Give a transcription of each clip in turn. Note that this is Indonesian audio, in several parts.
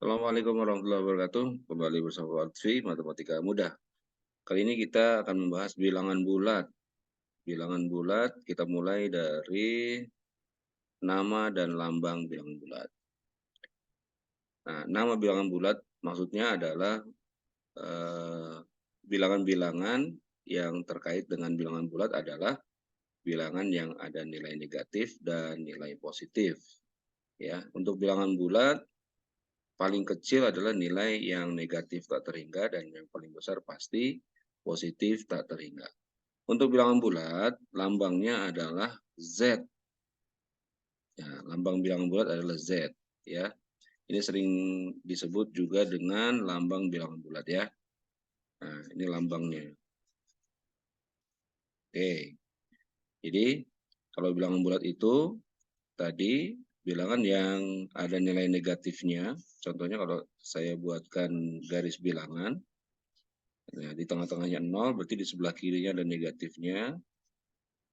Assalamualaikum warahmatullahi wabarakatuh. Kembali bersama Pak Lutfi, Matematika Mudah. Kali ini kita akan membahas bilangan bulat. Bilangan bulat kita mulai dari nama dan lambang bilangan bulat. Nah, nama bilangan bulat maksudnya adalah bilangan-bilangan yang terkait dengan bilangan bulat adalah bilangan yang ada nilai negatif dan nilai positif. Ya, untuk bilangan bulat paling kecil adalah nilai yang negatif tak terhingga dan yang paling besar pasti positif tak terhingga. Untuk bilangan bulat, lambangnya adalah Z. Ya, lambang bilangan bulat adalah Z. Ya, ini sering disebut juga dengan lambang bilangan bulat ya. Nah, ini lambangnya. Oke, jadi kalau bilangan bulat itu tadi bilangan yang ada nilai negatifnya. Contohnya kalau saya buatkan garis bilangan. Nah, di tengah-tengahnya 0, berarti di sebelah kirinya ada negatifnya,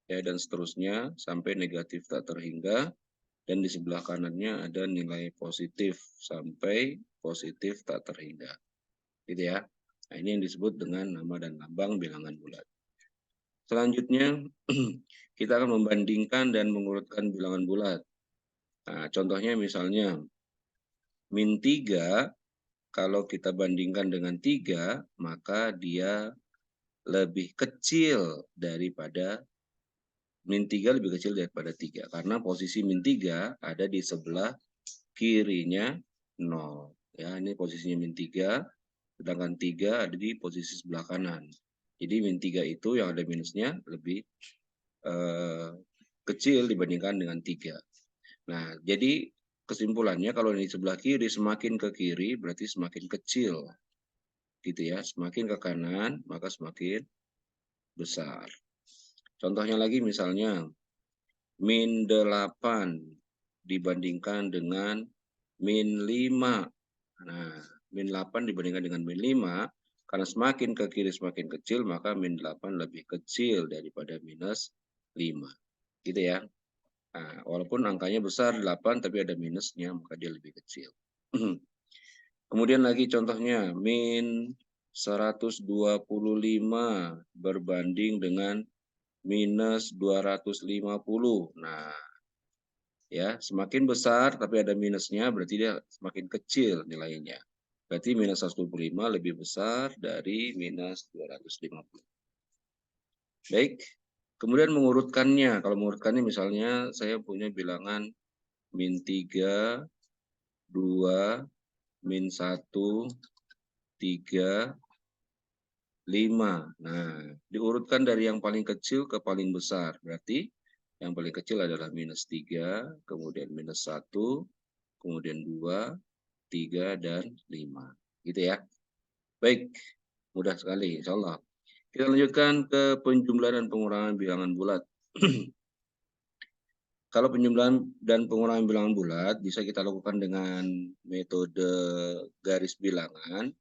ya, dan seterusnya sampai negatif tak terhingga, dan di sebelah kanannya ada nilai positif sampai positif tak terhingga. Gitu ya. Nah, ini yang disebut dengan nama dan lambang bilangan bulat. Selanjutnya, kita akan membandingkan dan mengurutkan bilangan bulat. Nah, contohnya misalnya, min 3, kalau kita bandingkan dengan 3, maka dia lebih kecil daripada min 3 lebih kecil daripada 3. Karena posisi min 3 ada di sebelah kirinya 0. Ya, ini posisinya min 3, sedangkan 3 ada di posisi sebelah kanan. Jadi min 3 itu yang ada minusnya lebih kecil dibandingkan dengan 3. Nah, jadi kesimpulannya kalau di sebelah kiri semakin ke kiri berarti semakin kecil. Gitu ya, semakin ke kanan maka semakin besar. Contohnya lagi misalnya min 8 dibandingkan dengan min 5. Nah, min 8 dibandingkan dengan min 5, karena semakin ke kiri semakin kecil, maka min 8 lebih kecil daripada minus 5. Gitu ya. Nah, walaupun angkanya besar 8, tapi ada minusnya, maka dia lebih kecil. Kemudian lagi contohnya, min 125 berbanding dengan minus 250. Nah, ya, semakin besar tapi ada minusnya berarti dia semakin kecil nilainya. Berarti minus 125 lebih besar dari minus 250. Baik, kemudian mengurutkannya. Kalau mengurutkannya misalnya saya punya bilangan min 3, 2, min 1, 3, 5. Nah, diurutkan dari yang paling kecil ke paling besar. Berarti yang paling kecil adalah minus 3, kemudian minus 1, kemudian 2, 3, dan 5. Gitu ya. Baik, mudah sekali insya Allah. Kita lanjutkan ke penjumlahan dan pengurangan bilangan bulat. Kalau penjumlahan dan pengurangan bilangan bulat bisa kita lakukan dengan metode garis bilangan,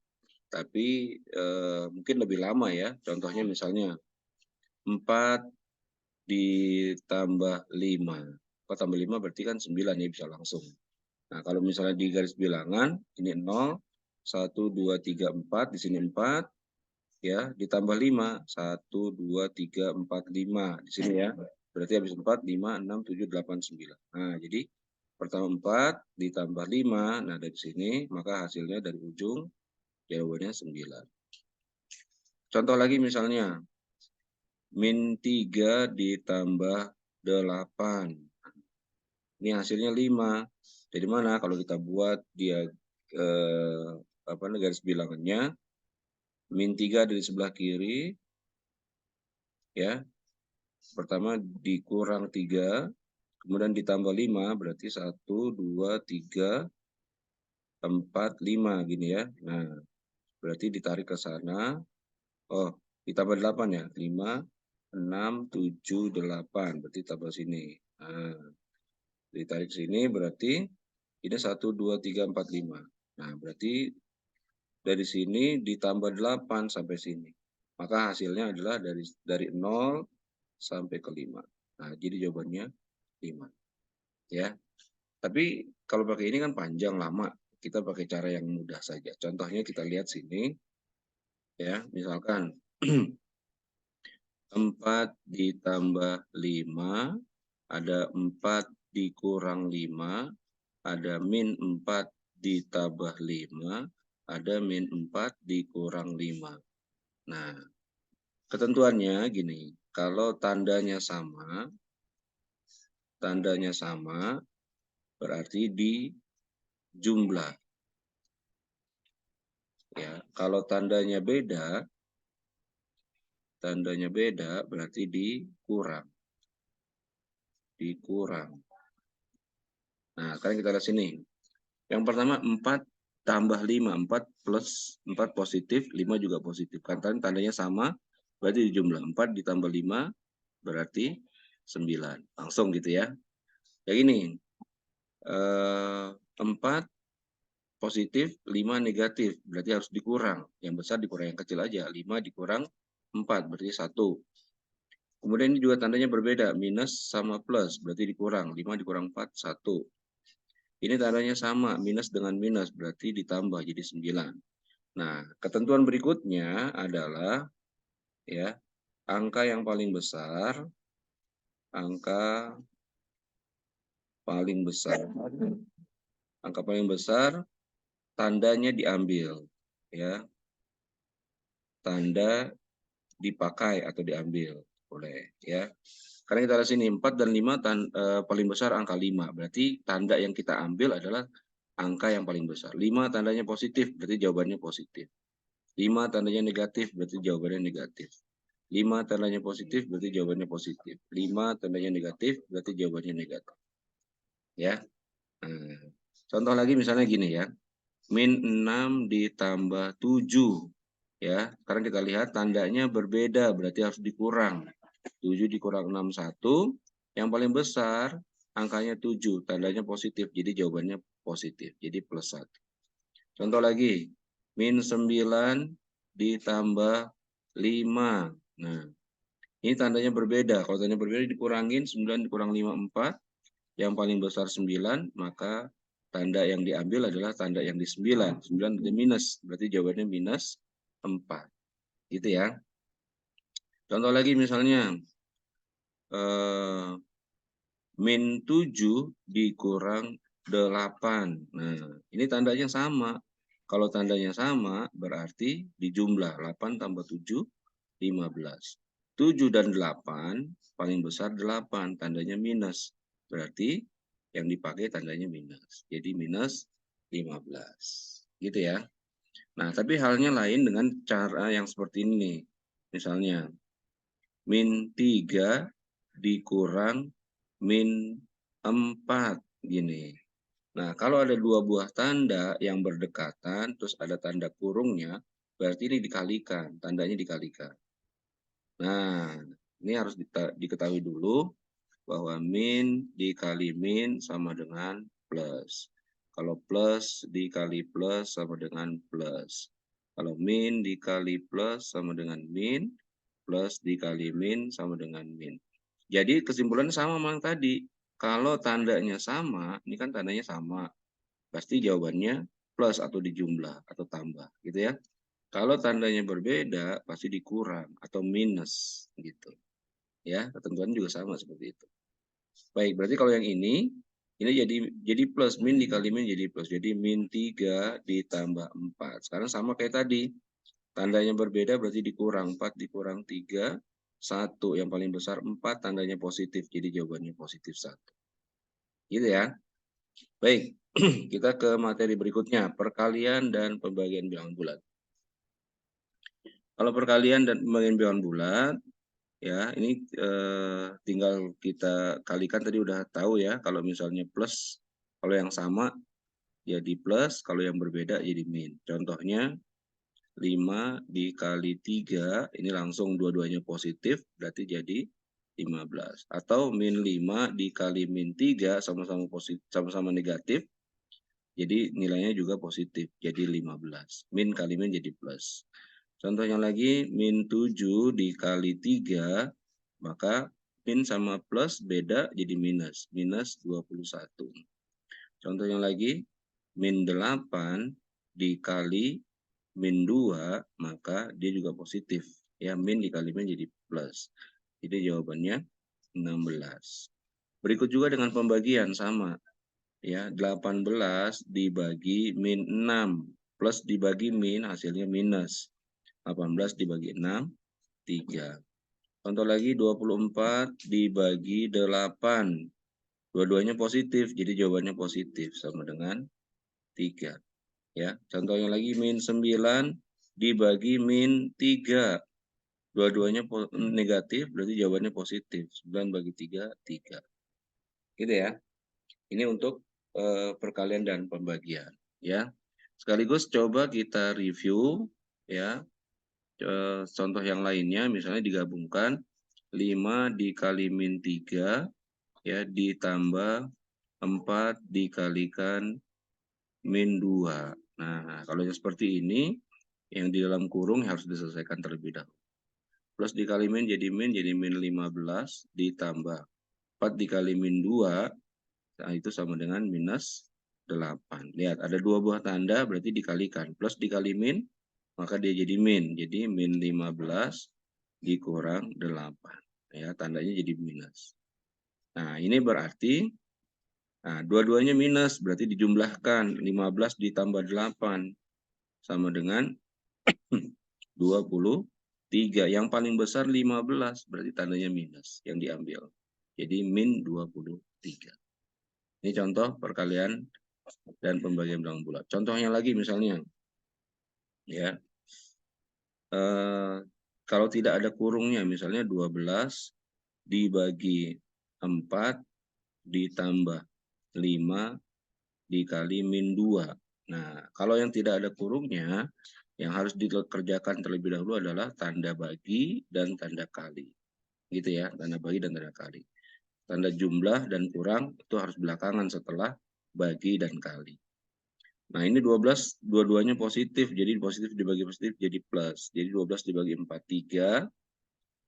tapi mungkin lebih lama ya. Contohnya misalnya 4 ditambah 5. 4 tambah 5 berarti kan 9 ya, bisa langsung. Nah, kalau misalnya di garis bilangan, ini 0, 1, 2, 3, 4, di sini 4, ya, ditambah 5, 1, 2, 3, 4, 5, di sini ya. Berarti habis 4, 5, 6, 7, 8, 9. Nah, jadi pertama 4 ditambah 5, nah dari sini, maka hasilnya dari ujung, jawabannya 9. Contoh lagi misalnya, min 3 ditambah 8. Ini hasilnya 5. Dari mana? Kalau kita buat dia garis bilangannya, min 3 dari sebelah kiri, ya. Pertama dikurang 3, kemudian ditambah 5, berarti 1, 2, 3, 4, 5, gini ya. Nah, berarti ditarik ke sana. Oh, ditambah 8 ya. 5, 6, 7, 8. Berarti tambah sini. Nah, ditarik sini berarti ini 1, 2, 3, 4, 5. Nah, berarti dari sini ditambah 8 sampai sini. Maka hasilnya adalah dari 0 sampai ke 5. Nah, jadi jawabannya 5. Ya. Tapi kalau pakai ini kan panjang lama. kita pakai cara yang mudah saja. Contohnya kita lihat sini, ya, misalkan 4 ditambah 5, ada 4 dikurang 5, ada min 4 ditambah 5, ada min 4 dikurang 5. Nah, ketentuannya gini, kalau tandanya sama berarti dijumlah. Ya, kalau tandanya beda berarti dikurang. Nah, sekarang kita lihat sini. Yang pertama 4 tambah 5, 4 plus 4 positif, 5 juga positif. Kan tandanya sama, berarti dijumlah. 4 ditambah 5 berarti 9. Langsung gitu ya. Yang ini 4 positif, 5 negatif, berarti harus dikurang. Yang besar dikurang yang kecil aja. 5 dikurang 4, berarti 1. Kemudian ini juga tandanya berbeda, minus sama plus, berarti dikurang. 5 dikurang 4, 1. Ini tandanya sama, minus dengan minus, berarti ditambah jadi 9. Nah, ketentuan berikutnya adalah ya, angka yang paling besar, tandanya diambil, ya, tanda dipakai atau diambil, boleh, ya. Karena kita lihat sini 4 dan 5 paling besar angka 5, berarti tanda yang kita ambil adalah angka yang paling besar. 5 tandanya positif, berarti jawabannya positif. 5 tandanya negatif, berarti jawabannya negatif. 5 tandanya positif, berarti jawabannya positif. 5 tandanya negatif, berarti jawabannya negatif. Ya. Nah, contoh lagi misalnya gini ya. Min 6 ditambah 7. Ya, sekarang kita lihat tandanya berbeda, berarti harus dikurang. 7 dikurang 6, 1. Yang paling besar angkanya 7, tandanya positif, jadi jawabannya positif, jadi plus 1. Contoh lagi, min 9 ditambah 5. Nah, ini tandanya berbeda. Kalau tandanya berbeda dikurangin, 9 dikurang 5, 4. Yang paling besar 9, maka tanda yang diambil adalah tanda yang di 9. 9 berarti minus, berarti jawabannya minus 4. Gitu ya. Contoh lagi misalnya, min 7 dikurang 8. Nah, ini tandanya sama. Kalau tandanya sama, berarti dijumlah 8 tambah 7, 15. 7 dan 8, paling besar 8, tandanya minus. Berarti yang dipakai tandanya minus. Jadi minus 15. Gitu ya. Nah, tapi halnya lain dengan cara yang seperti ini. Misalnya, min 3 dikurang min 4. Gini. Nah, kalau ada dua buah tanda yang berdekatan, terus ada tanda kurungnya, berarti ini dikalikan, tandanya dikalikan. Nah, ini harus diketahui dulu bahwa min dikali min sama dengan plus. Kalau plus dikali plus sama dengan plus. Kalau min dikali plus sama dengan min, plus dikali min sama dengan min. Jadi kesimpulannya sama sama yang tadi. Kalau tandanya sama, ini kan tandanya sama, pasti jawabannya plus atau dijumlah atau tambah, gitu ya. Kalau tandanya berbeda, pasti dikurang atau minus, gitu. Ya, ketentuan juga sama seperti itu. Baik, berarti kalau yang ini jadi plus, min dikali min jadi plus. Jadi min 3 ditambah 4. Sekarang sama kayak tadi. Tandanya berbeda berarti dikurang. 4 dikurang 3, 1. Yang paling besar 4, tandanya positif. Jadi jawabannya positif 1. Gitu ya. Baik, kita ke materi berikutnya. Perkalian dan pembagian bilangan bulat. Kalau perkalian dan pembagian bilangan bulat, ya ini tinggal kita kalikan, tadi udah tahu ya, kalau misalnya plus, kalau yang sama jadi plus, kalau yang berbeda jadi min. Contohnya 5 dikali 3, ini langsung dua-duanya positif, berarti jadi 15. Atau min 5 dikali min 3 sama-sama positif, sama-sama negatif, jadi nilainya juga positif, jadi 15. Min kali min jadi plus. Contohnya lagi, min 7 dikali 3, maka min sama plus beda jadi minus. Minus 21. Contohnya lagi, min 8 dikali min 2, maka dia juga positif. Ya, min dikali min jadi plus. Jadi jawabannya 16. Berikut juga dengan pembagian sama. Ya, 18 dibagi min 6 plus dibagi min hasilnya minus. 18 dibagi 6, 3. Contoh lagi 24 dibagi 8. Dua-duanya positif, jadi jawabannya positif sama dengan 3. Ya, contohnya lagi min 9 dibagi min 3. Dua-duanya negatif, berarti jawabannya positif. 9 bagi 3, 3. Gitu ya. Ini untuk perkalian dan pembagian. Ya, sekaligus coba kita review ya contoh yang lainnya, misalnya digabungkan 5 dikali min 3 ya ditambah 4 dikalikan min 2. Nah, kalau yang seperti ini yang di dalam kurung harus diselesaikan terlebih dahulu. Plus dikali min jadi min 15 ditambah 4 dikali min 2, nah itu sama dengan minus 8. Lihat, ada dua buah tanda berarti dikalikan. Plus dikali min, maka dia jadi min. Jadi min 15 dikurang 8. Ya, tandanya jadi minus. Nah, ini berarti dua-duanya minus, berarti dijumlahkan 15 ditambah 8 sama dengan 23. Yang paling besar 15, berarti tandanya minus yang diambil. Jadi min 23. Ini contoh perkalian dan pembagian bilangan bulat. Contohnya lagi misalnya, ya, kalau tidak ada kurungnya, misalnya 12 dibagi 4 ditambah 5 dikali min 2. Nah, kalau yang tidak ada kurungnya, yang harus dikerjakan terlebih dahulu adalah tanda bagi dan tanda kali. Gitu ya, tanda bagi dan tanda kali. Tanda jumlah dan kurang itu harus belakangan setelah bagi dan kali. Nah, ini 12 dua-duanya positif, jadi positif dibagi positif jadi plus. Jadi 12 dibagi 4, 3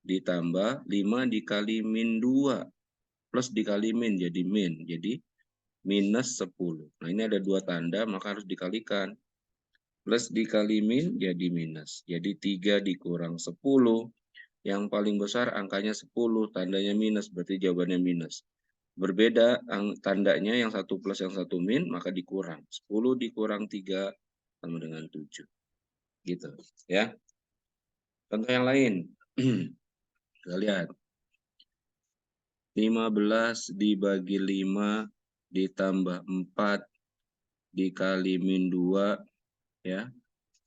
ditambah 5 dikali min 2 plus dikali min jadi min. Jadi minus 10. Nah, ini ada dua tanda, maka harus dikalikan. Plus dikali min jadi minus. Jadi 3 dikurang 10. Yang paling besar angkanya 10, tandanya minus, berarti jawabannya minus. Berbeda tandanya, yang satu plus yang satu min, maka dikurang. 10 dikurang 3 sama dengan 7. Gitu ya. Contoh yang lain. Kita lihat. 15 dibagi 5 ditambah 4 dikali min 2 ya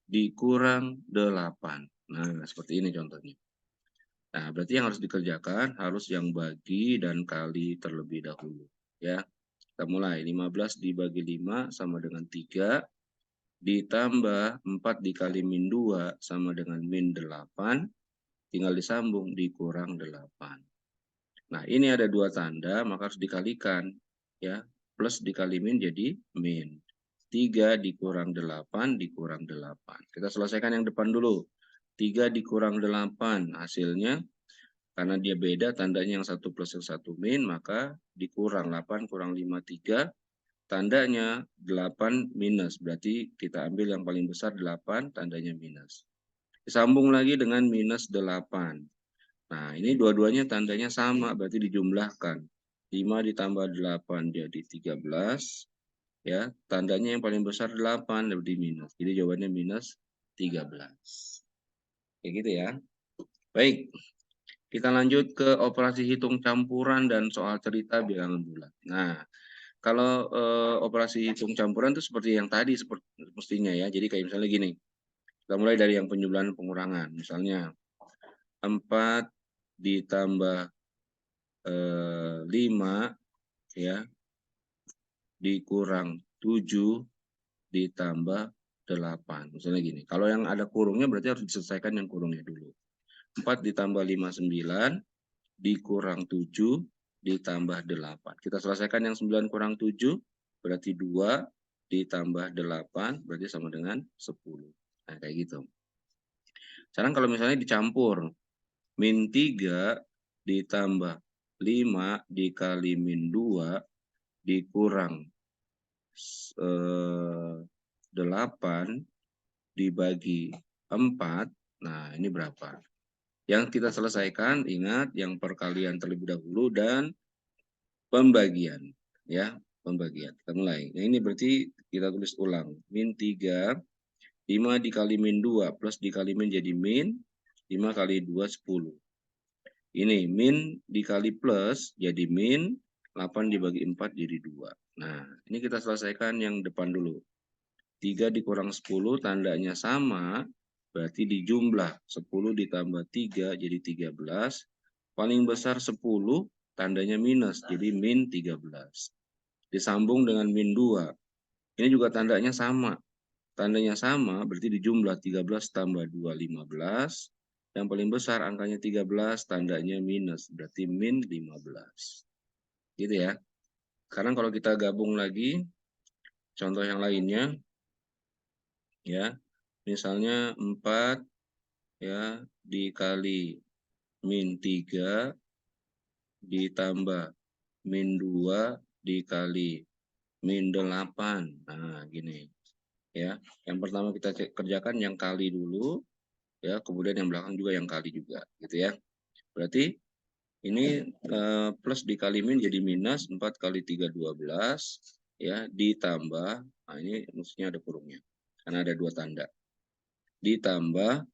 dikurang 8. Nah, seperti ini contohnya. Nah, berarti yang harus dikerjakan harus yang bagi dan kali terlebih dahulu ya. Kita mulai. 15 dibagi 5 sama dengan 3 ditambah 4 dikali min 2 sama dengan min 8, tinggal disambung dikurang 8. Nah, ini ada dua tanda, maka harus dikalikan. Ya, plus dikali min jadi min. 3 dikurang 8 dikurang 8. Kita selesaikan yang depan dulu. 3 dikurang 8, hasilnya karena dia beda, tandanya yang satu plus yang satu min, maka dikurang 8 kurang 5, 3. Tandanya 8 minus, berarti kita ambil yang paling besar 8, tandanya minus. Disambung lagi dengan minus 8. Nah, ini dua-duanya tandanya sama, berarti dijumlahkan. 5 ditambah 8 jadi 13. Ya, tandanya yang paling besar 8, berarti minus. Jadi jawabannya minus 13. Kayak gitu ya. Baik, kita lanjut ke operasi hitung campuran dan soal cerita bilangan bulat. Nah, kalau operasi hitung campuran itu seperti yang tadi, seperti mestinya ya. Jadi kayak misalnya gini, kita mulai dari yang penjumlahan pengurangan. Misalnya 4 ditambah 5 ya dikurang 7 ditambah 8. Misalnya gini. Kalau yang ada kurungnya berarti harus diselesaikan yang kurungnya dulu. 4 ditambah 5 9 dikurang 7 ditambah 8. Kita selesaikan yang 9 kurang 7 berarti 2 ditambah 8 berarti sama dengan 10. Nah, kayak gitu. Sekarang kalau misalnya dicampur min 3 ditambah 5 dikali min 2 dikurang 8 dibagi 4. Nah, ini berapa? Yang kita selesaikan, ingat yang perkalian terlebih dahulu dan pembagian. Ya, pembagian. Kita mulai. Nah, ini berarti kita tulis ulang. Min 3, 5 dikali min 2 plus dikali min jadi min, 5 kali 2, 10. Ini min dikali plus jadi min, 8 dibagi 4 jadi 2. Nah, ini kita selesaikan yang depan dulu. 3 dikurang 10 tandanya sama, berarti dijumlah 10 ditambah 3 jadi 13. Paling besar 10 tandanya minus, jadi min 13. Disambung dengan min 2. Ini juga tandanya sama. Tandanya sama, berarti dijumlah 13 tambah 2, 15. Yang paling besar angkanya 13, tandanya minus, berarti min 15. Gitu ya. Sekarang kalau kita gabung lagi, contoh yang lainnya, ya, misalnya 4 ya dikali min 3 ditambah min 2 dikali min 8. Nah, gini. Ya, yang pertama kita kerjakan yang kali dulu, ya, kemudian yang belakang juga yang kali juga, gitu ya. Berarti ini plus dikali min jadi minus 4 kali 3 12, ya, ditambah, nah ini maksudnya ada kurungnya, karena ada 2 tanda. Ditambah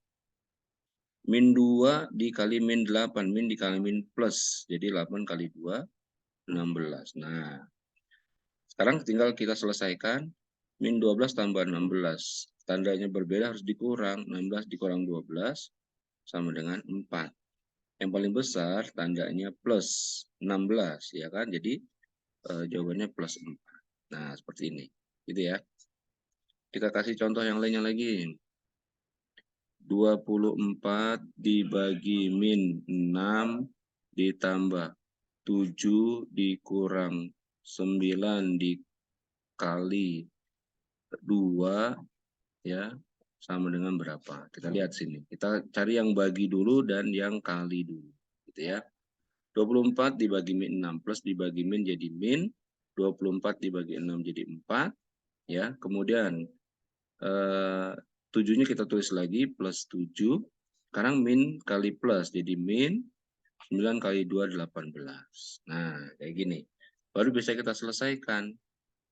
min 2 dikali min 8, min dikali min plus, jadi 8 kali 2, 16. Nah, sekarang tinggal kita selesaikan, min 12 tambah 16. Tandanya berbeda harus dikurang, 16 dikurang 12 sama dengan 4. Yang paling besar tandanya plus 16, ya kan? Jadi jawabannya plus 4. Nah, seperti ini. Gitu ya. Kita kasih contoh yang lainnya lagi. 24 dibagi min 6 ditambah 7 dikurang 9 dikali 2, ya, sama dengan berapa? Kita lihat sini. Kita cari yang bagi dulu dan yang kali dulu. Gitu ya. 24 dibagi min 6 plus dibagi min jadi min. 24 dibagi 6 jadi 4. Ya, kemudian 7-nya kita tulis lagi plus 7. Sekarang min kali plus jadi min. 9 kali 2 18. Nah, kayak gini. Baru bisa kita selesaikan.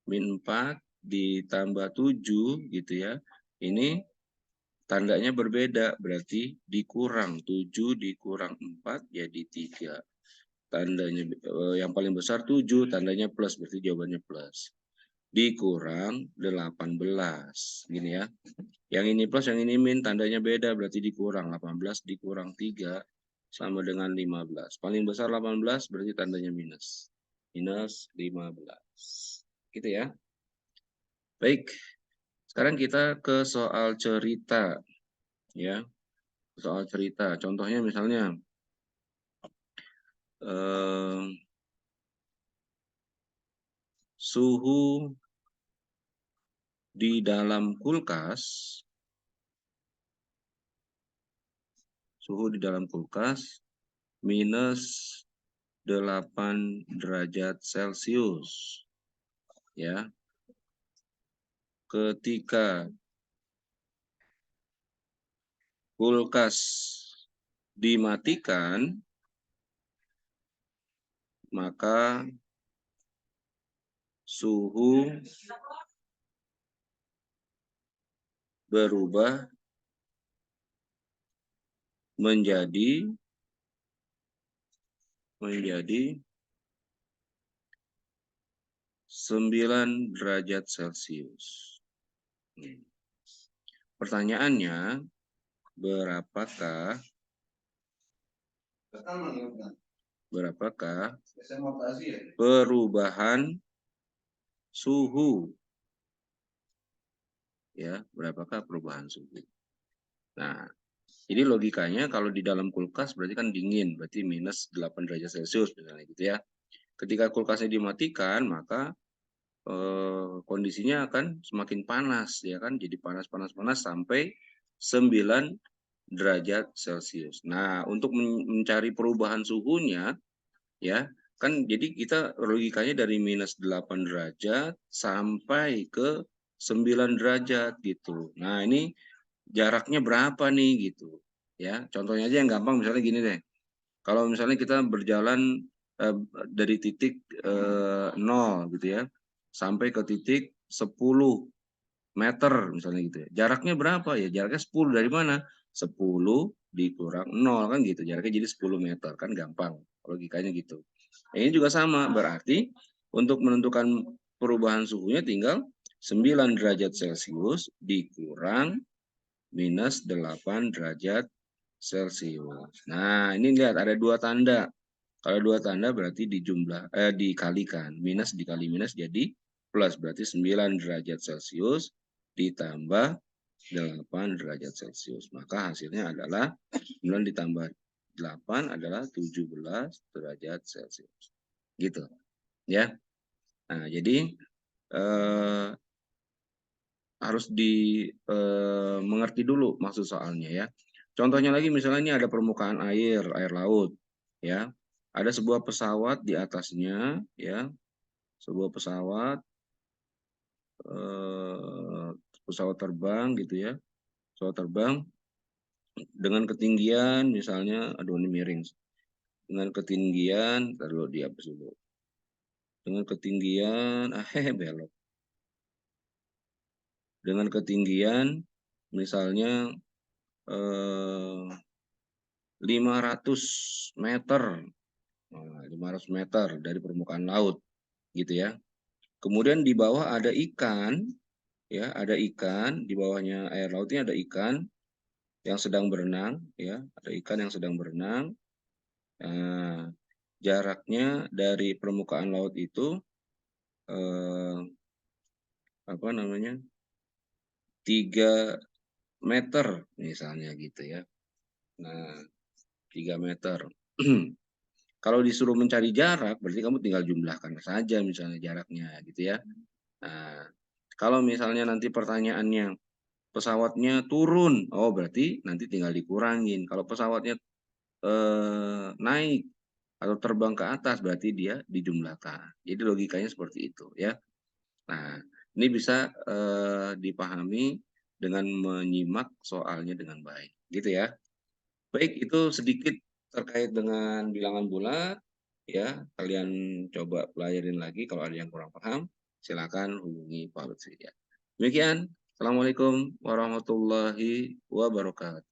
Min 4 ditambah 7 gitu ya. Ini tandanya berbeda, berarti dikurang 7 dikurang 4 jadi 3. Tandanya yang paling besar 7, tandanya plus, berarti jawabannya plus. Dikurang 18, gini ya. Yang ini plus, yang ini min, tandanya beda, berarti dikurang. 18 dikurang 3 sama dengan 15. Paling besar 18, berarti tandanya minus. Minus 15. Gitu ya. Baik, sekarang kita ke soal cerita. Ya, soal cerita. Contohnya misalnya, suhu di dalam kulkas, minus 8 derajat Celcius. Ya. Ketika kulkas dimatikan, maka suhu berubah menjadi 9 derajat Celcius. Pertanyaannya, berapakah perubahan suhu? Ya, berapakah perubahan suhu? Nah, jadi logikanya kalau di dalam kulkas berarti kan dingin, berarti minus 8 derajat Celcius misalnya gitu ya. Ketika kulkasnya dimatikan, maka kondisinya akan semakin panas, ya kan? Jadi panas sampai 9 derajat Celcius. Nah, untuk mencari perubahan suhunya, ya kan, jadi kita logikanya dari minus 8 derajat sampai ke 9 derajat gitu. Nah, ini jaraknya berapa nih gitu. Ya, contohnya aja yang gampang misalnya gini deh. Kalau misalnya kita berjalan dari titik 0 gitu ya sampai ke titik 10 meter misalnya gitu ya. Jaraknya berapa ya? Jaraknya 10 dari mana? 10 dikurang 0 kan gitu. Jaraknya jadi 10 meter kan gampang. Logikanya gitu. Nah, ini juga sama, berarti untuk menentukan perubahan suhunya tinggal 9 derajat Celcius dikurang minus 8 derajat Celcius. Nah, ini lihat ada dua tanda. Kalau dua tanda berarti dikalikan. Minus dikali minus jadi plus. Berarti 9 derajat Celcius ditambah 8 derajat Celcius. Maka hasilnya adalah 9 ditambah 8 adalah 17 derajat Celcius. Gitu. Ya. Nah, jadi eh, harus mengerti dulu maksud soalnya ya. Contohnya lagi misalnya ini ada permukaan air laut ya. Ada sebuah pesawat di atasnya ya, sebuah pesawat eh, pesawat terbang gitu ya. Pesawat terbang dengan ketinggian misalnya, aduh ini miring. Dengan ketinggian, taruh dihapus dulu. Dengan ketinggian, belok. Dengan ketinggian misalnya 500 meter, 500 meter dari permukaan laut, gitu ya. Kemudian di bawah ada ikan, ya, ada ikan di bawahnya air lautnya ada ikan yang sedang berenang, ya, ada ikan yang sedang berenang. Nah, jaraknya dari permukaan laut itu eh, apa namanya 3 meter misalnya gitu ya. Nah, 3 meter. Kalau disuruh mencari jarak, berarti kamu tinggal jumlahkan saja misalnya jaraknya gitu ya. Nah, kalau misalnya nanti pertanyaannya pesawatnya turun, oh berarti nanti tinggal dikurangin. Kalau pesawatnya naik atau terbang ke atas, berarti dia dijumlahkan. Jadi logikanya seperti itu ya. Nah, ini bisa dipahami dengan menyimak soalnya dengan baik, gitu ya. Baik, itu sedikit terkait dengan bilangan bulat. Ya, kalian coba pelajarin lagi. Kalau ada yang kurang paham, silakan hubungi Pak Lutfi ya. Demikian, Assalamualaikum warahmatullahi wabarakatuh.